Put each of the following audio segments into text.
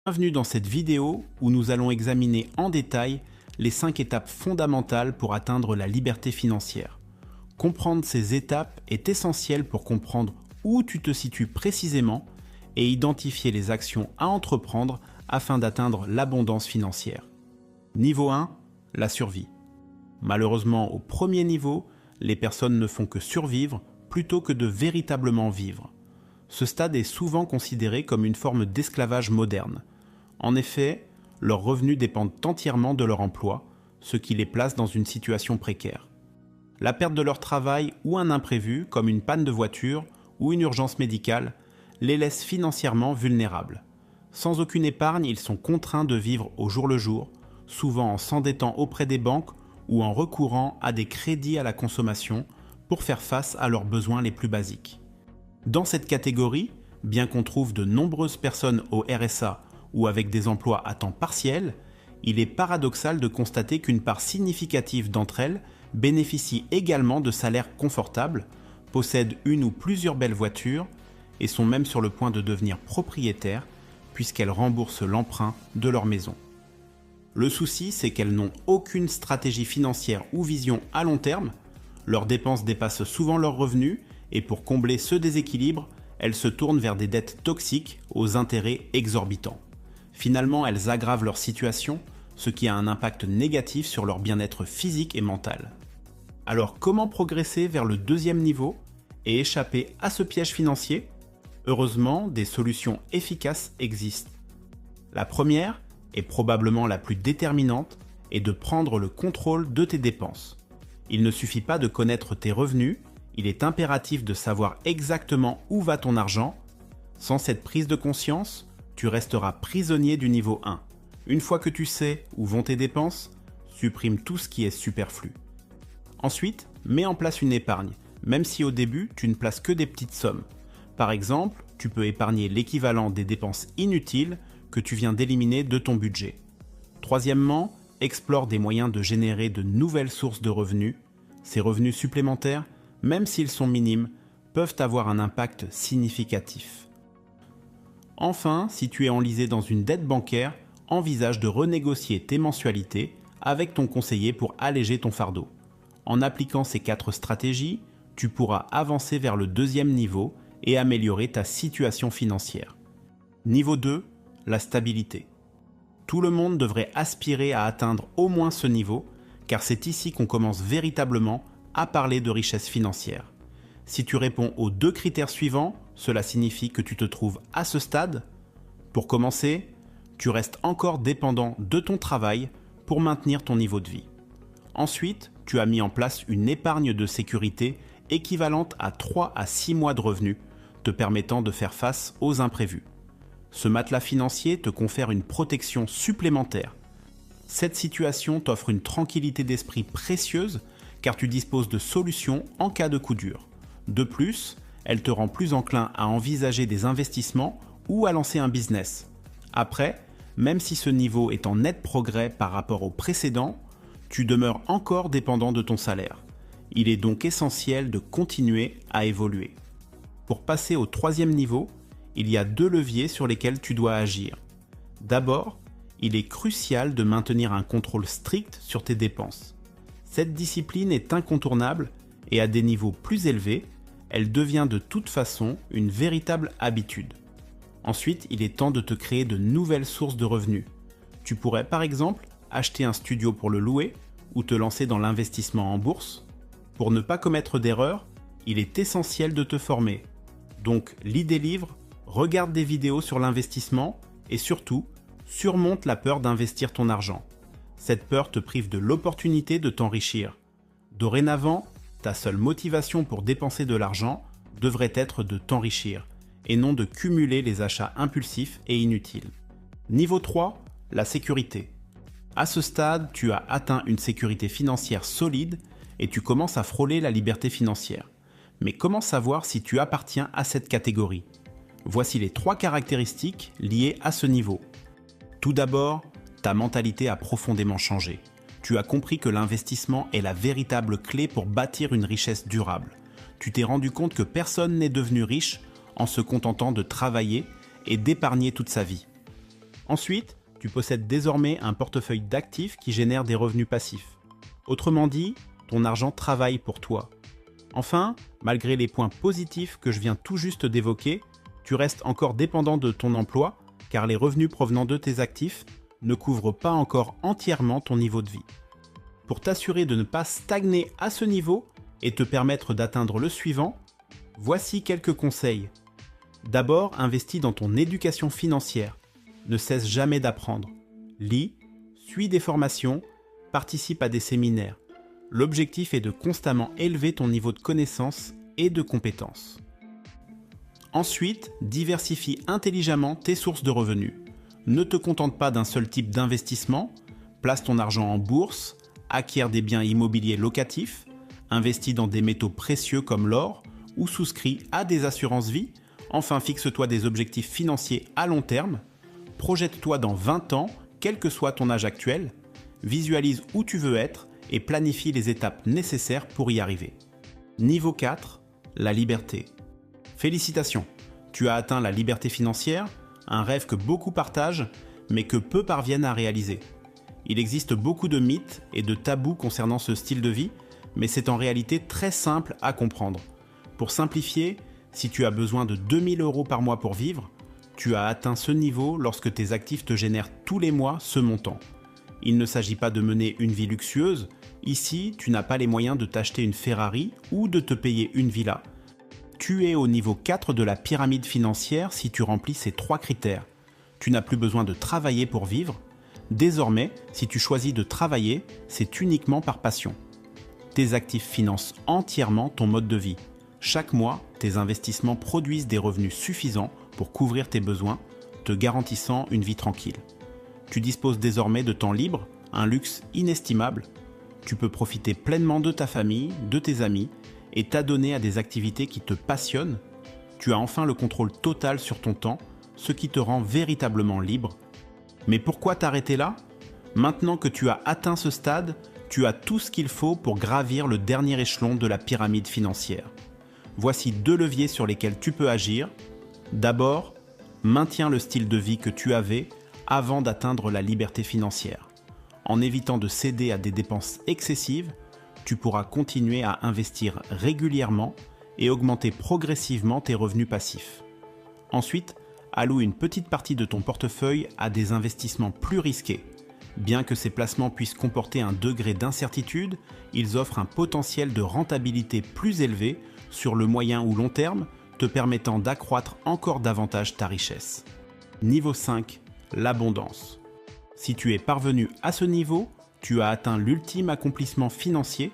Bienvenue dans cette vidéo où nous allons examiner en détail les 5 étapes fondamentales pour atteindre la liberté financière. Comprendre ces étapes est essentiel pour comprendre où tu te situes précisément et identifier les actions à entreprendre afin d'atteindre l'abondance financière. Niveau 1, la survie. Malheureusement, au premier niveau, les personnes ne font que survivre plutôt que de véritablement vivre. Ce stade est souvent considéré comme une forme d'esclavage moderne. En effet, leurs revenus dépendent entièrement de leur emploi, ce qui les place dans une situation précaire. La perte de leur travail ou un imprévu, comme une panne de voiture ou une urgence médicale, les laisse financièrement vulnérables. Sans aucune épargne, ils sont contraints de vivre au jour le jour, souvent en s'endettant auprès des banques ou en recourant à des crédits à la consommation pour faire face à leurs besoins les plus basiques. Dans cette catégorie, bien qu'on trouve de nombreuses personnes au RSA ou avec des emplois à temps partiel, il est paradoxal de constater qu'une part significative d'entre elles bénéficient également de salaires confortables, possèdent une ou plusieurs belles voitures et sont même sur le point de devenir propriétaires puisqu'elles remboursent l'emprunt de leur maison. Le souci, c'est qu'elles n'ont aucune stratégie financière ou vision à long terme, leurs dépenses dépassent souvent leurs revenus et pour combler ce déséquilibre, elles se tournent vers des dettes toxiques aux intérêts exorbitants. Finalement, elles aggravent leur situation, ce qui a un impact négatif sur leur bien-être physique et mental. Alors, comment progresser vers le deuxième niveau et échapper à ce piège financier ? Heureusement, des solutions efficaces existent. La première, et probablement la plus déterminante, est de prendre le contrôle de tes dépenses. Il ne suffit pas de connaître tes revenus, il est impératif de savoir exactement où va ton argent. Sans cette prise de conscience, tu resteras prisonnier du niveau 1. Une fois que tu sais où vont tes dépenses, supprime tout ce qui est superflu. Ensuite, mets en place une épargne, même si au début, tu ne places que des petites sommes. Par exemple, tu peux épargner l'équivalent des dépenses inutiles que tu viens d'éliminer de ton budget. Troisièmement, explore des moyens de générer de nouvelles sources de revenus. Ces revenus supplémentaires, même s'ils sont minimes, peuvent avoir un impact significatif. Enfin, si tu es enlisé dans une dette bancaire, envisage de renégocier tes mensualités avec ton conseiller pour alléger ton fardeau. En appliquant ces 4 stratégies, tu pourras avancer vers le deuxième niveau et améliorer ta situation financière. Niveau 2, la stabilité. Tout le monde devrait aspirer à atteindre au moins ce niveau, car c'est ici qu'on commence véritablement à parler de richesse financière. Si tu réponds aux 2 critères suivants, cela signifie que tu te trouves à ce stade. Pour commencer, tu restes encore dépendant de ton travail pour maintenir ton niveau de vie. Ensuite, tu as mis en place une épargne de sécurité équivalente à 3 à 6 mois de revenus, te permettant de faire face aux imprévus. Ce matelas financier te confère une protection supplémentaire. Cette situation t'offre une tranquillité d'esprit précieuse car tu disposes de solutions en cas de coup dur. De plus, elle te rend plus enclin à envisager des investissements ou à lancer un business. Après, même si ce niveau est en net progrès par rapport au précédent, tu demeures encore dépendant de ton salaire. Il est donc essentiel de continuer à évoluer. Pour passer au troisième niveau, il y a 2 leviers sur lesquels tu dois agir. D'abord, il est crucial de maintenir un contrôle strict sur tes dépenses. Cette discipline est incontournable et à des niveaux plus élevés, elle devient de toute façon une véritable habitude. Ensuite, il est temps de te créer de nouvelles sources de revenus. Tu pourrais par exemple acheter un studio pour le louer ou te lancer dans l'investissement en bourse. Pour ne pas commettre d'erreurs, il est essentiel de te former. Donc, lis des livres, regarde des vidéos sur l'investissement et surtout, surmonte la peur d'investir ton argent. Cette peur te prive de l'opportunité de t'enrichir. Dorénavant, ta seule motivation pour dépenser de l'argent devrait être de t'enrichir et non de cumuler les achats impulsifs et inutiles. Niveau 3, la sécurité. À ce stade, tu as atteint une sécurité financière solide et tu commences à frôler la liberté financière. Mais comment savoir si tu appartiens à cette catégorie ? Voici les 3 caractéristiques liées à ce niveau. Tout d'abord, ta mentalité a profondément changé. Tu as compris que l'investissement est la véritable clé pour bâtir une richesse durable. Tu t'es rendu compte que personne n'est devenu riche en se contentant de travailler et d'épargner toute sa vie. Ensuite, tu possèdes désormais un portefeuille d'actifs qui génère des revenus passifs. Autrement dit, ton argent travaille pour toi. Enfin, malgré les points positifs que je viens tout juste d'évoquer, tu restes encore dépendant de ton emploi car les revenus provenant de tes actifs ne couvrent pas encore entièrement ton niveau de vie. Pour t'assurer de ne pas stagner à ce niveau et te permettre d'atteindre le suivant, voici quelques conseils. D'abord, investis dans ton éducation financière. Ne cesse jamais d'apprendre. Lis, suis des formations, participe à des séminaires. L'objectif est de constamment élever ton niveau de connaissance et de compétences. Ensuite, diversifie intelligemment tes sources de revenus. Ne te contente pas d'un seul type d'investissement, place ton argent en bourse, acquiert des biens immobiliers locatifs, investis dans des métaux précieux comme l'or ou souscris à des assurances vie. Enfin, fixe-toi des objectifs financiers à long terme, projette-toi dans 20 ans, quel que soit ton âge actuel, visualise où tu veux être et planifie les étapes nécessaires pour y arriver. Niveau 4, la liberté. Félicitations, tu as atteint la liberté financière, un rêve que beaucoup partagent, mais que peu parviennent à réaliser. Il existe beaucoup de mythes et de tabous concernant ce style de vie, mais c'est en réalité très simple à comprendre. Pour simplifier, si tu as besoin de 2 000 € par mois pour vivre, tu as atteint ce niveau lorsque tes actifs te génèrent tous les mois ce montant. Il ne s'agit pas de mener une vie luxueuse, ici tu n'as pas les moyens de t'acheter une Ferrari ou de te payer une villa. Tu es au niveau 4 de la pyramide financière si tu remplis ces 3 critères. Tu n'as plus besoin de travailler pour vivre. Désormais, si tu choisis de travailler, c'est uniquement par passion. Tes actifs financent entièrement ton mode de vie. Chaque mois, tes investissements produisent des revenus suffisants pour couvrir tes besoins, te garantissant une vie tranquille. Tu disposes désormais de temps libre, un luxe inestimable. Tu peux profiter pleinement de ta famille, de tes amis et t'adonner à des activités qui te passionnent. Tu as enfin le contrôle total sur ton temps, ce qui te rend véritablement libre. Mais pourquoi t'arrêter là ? Maintenant que tu as atteint ce stade, tu as tout ce qu'il faut pour gravir le dernier échelon de la pyramide financière. Voici 2 leviers sur lesquels tu peux agir. D'abord, maintiens le style de vie que tu avais avant d'atteindre la liberté financière. En évitant de céder à des dépenses excessives, tu pourras continuer à investir régulièrement et augmenter progressivement tes revenus passifs. Ensuite, alloue une petite partie de ton portefeuille à des investissements plus risqués. Bien que ces placements puissent comporter un degré d'incertitude, ils offrent un potentiel de rentabilité plus élevé sur le moyen ou long terme, te permettant d'accroître encore davantage ta richesse. Niveau 5, l'abondance. Si tu es parvenu à ce niveau, tu as atteint l'ultime accomplissement financier.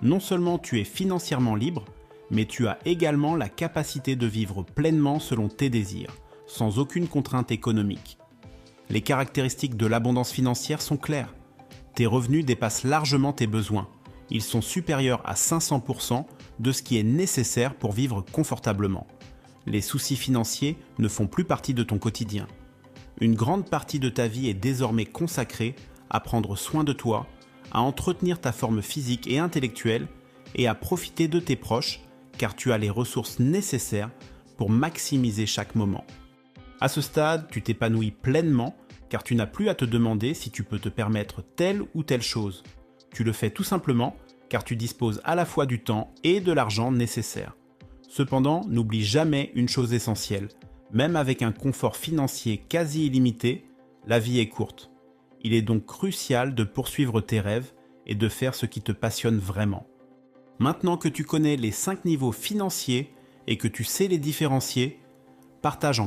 Non seulement tu es financièrement libre, mais tu as également la capacité de vivre pleinement selon tes désirs, sans aucune contrainte économique. Les caractéristiques de l'abondance financière sont claires. Tes revenus dépassent largement tes besoins. Ils sont supérieurs à 500% de ce qui est nécessaire pour vivre confortablement. Les soucis financiers ne font plus partie de ton quotidien. Une grande partie de ta vie est désormais consacrée à prendre soin de toi, à entretenir ta forme physique et intellectuelle et à profiter de tes proches car tu as les ressources nécessaires pour maximiser chaque moment. À ce stade, tu t'épanouis pleinement car tu n'as plus à te demander si tu peux te permettre telle ou telle chose. Tu le fais tout simplement car tu disposes à la fois du temps et de l'argent nécessaires. Cependant, n'oublie jamais une chose essentielle. Même avec un confort financier quasi illimité, la vie est courte. Il est donc crucial de poursuivre tes rêves et de faire ce qui te passionne vraiment. Maintenant que tu connais les 5 niveaux financiers et que tu sais les différencier, partage en